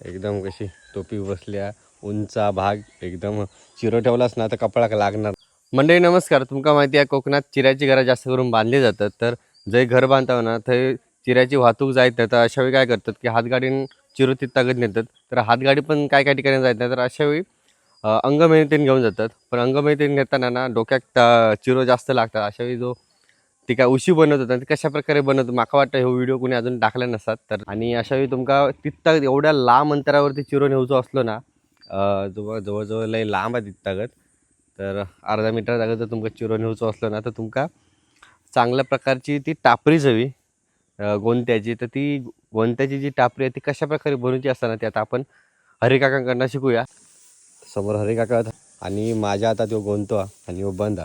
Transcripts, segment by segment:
एकदम कशी टोपी बसल्या, उंचा भाग एकदम चिरो ठेवलास ना तर कपडाक लागणार. मंडळी नमस्कार. तुमका माहिती आहे कोकणात चिऱ्याची घरं जास्त करून बांधली जातात. तर जे घर बांधताव ना थंय चिऱ्याची वाहतूक जायत नाही, तर अशा वेळी काय करतात की हातगाडीन चिरो तिथं नेतात. तर हातगाडी पण काय काय ठिकाणी जायत नाही, तर अशा वेळी अंगमेहनतीने घेऊन जातात. पण अंगमेहनतीने घेताना ना डोक्यात चिरो जास्त लागतात. अशा वेळी जो ती काय उशी बनवत होता ती कशा प्रकारे बनवतो माका वाटतं हे व्हिडिओ कोणी अजून टाकला नसतात. तर आणि अशा वेळी तुमका तिथं एवढ्या लांब अंतरावरती चिरो नेऊचो असलो ना, जवळजवळ लय लांब आहे तिथं. तर अर्धा मीटर जागा जर तुमका चिरो नेऊचो असलो ना तर तुमका चांगल्या प्रकारची ती टापरीच हवी गोंत्याची. तर ती गोंत्याची जी टापरी आहे ती कशा प्रकारे बनवायची असताना ते आता आपण हरिकाकांकडनं शिकूया. समोर हरिकाका आणि माझ्या आता तो गोंतो आणि तो बंद.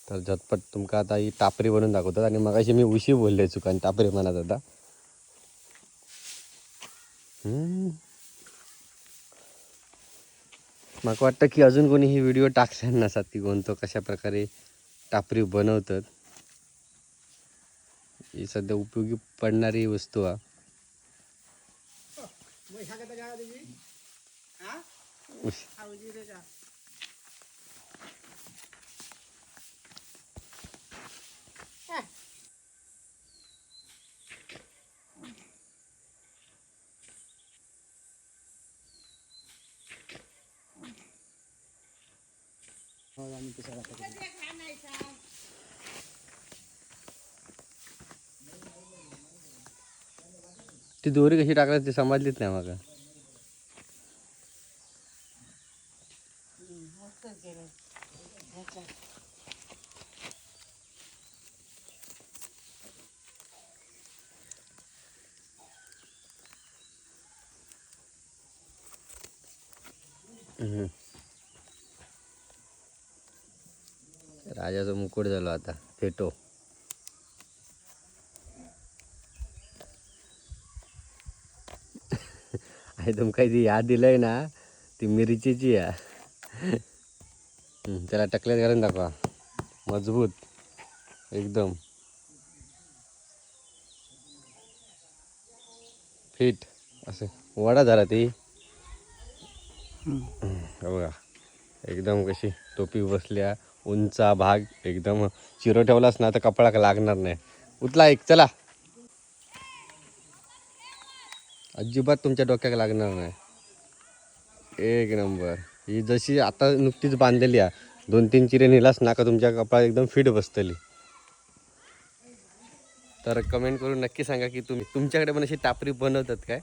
तर झटपट तुमका आता ही टापरी बनवून दाखवतात. आणि मगाशी मी उशी बोलले चुकान टापरी म्हणत आता. माका वाटतं की अजून कोणी ही व्हिडिओ टाकले नसतात की गोंतो कशा प्रकारे टापरी बनवतात. ही सध्या उपयोगी पडणारी वस्तू आहे. ती दोरी कशी टाकणार ती समजलीच नाही माका. राजाचा मुकुट झालो आता फेटो. आणि तुमका ती याद दिलंय ना ती मिरचीची आहे. त्याला टकल्यात घालून दाखवा. मजबूत एकदम फिट असं वडा झाला ती. बघा एकदम कशी टोपी बसल्या, उंचा भाग एकदम चिरो ठेवलास ना तर कपडाक लागणार नाही. उतला एक चला. अजिबात तुमच्या डोक्याक लागणार नाही. एक नंबर. ही जशी आता नुकतीच बांधलेली आहे, 2-3 चिरे नेलास ना का तुमच्या कपडा एकदम फिट बसतली. तर कमेंट करून नक्की सांगा की तुमच्याकडे पण अशी टापरी बनवतात काय.